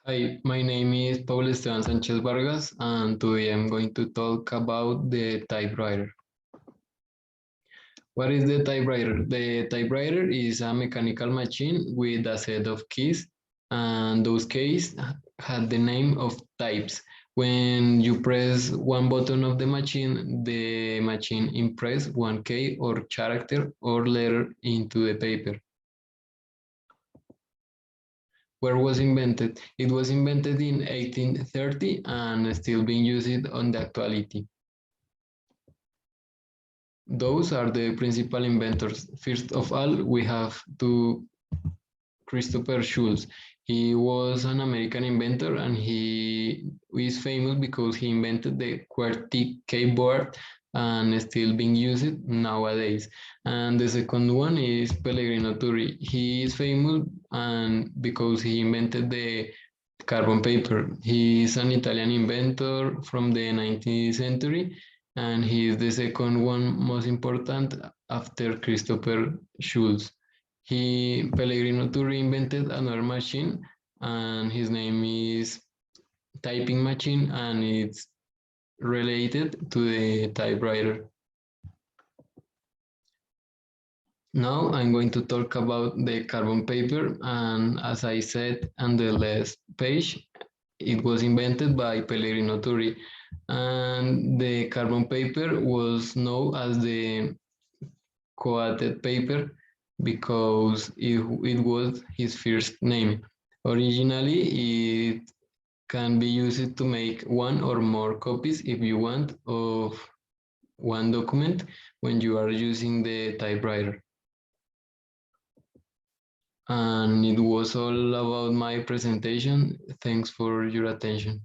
Hi, my name is Paulo Esteban Sanchez Vargas, and today I'm going to talk about the typewriter. What is the typewriter? The typewriter is a mechanical machine with a set of keys, and those keys had the name of types. When you press one button of the machine impress one key or character or letter into the paper. Where was invented? It was invented in 1830 and still being used on the actuality. Those are the principal inventors. First of all, we have to Christopher Schulz. He was an American inventor and he is famous because he invented the QWERTY keyboard and still being used nowadays. And the second one is Pellegrino Turri. He is famous and because he invented the carbon paper. He is an Italian inventor from the 19th century and he is the second one most important after Christopher Schulz. Pellegrino Turri invented another machine and his name is typing machine and it's related to the typewriter. Now I'm going to talk about the carbon paper and as I said on the last page, it was invented by Pellegrino Turri and the carbon paper was known as the coated paper because it was his first name. Originally, it can be used to make one or more copies if you want of one document when you are using the typewriter. And it was all about my presentation. Thanks for your attention.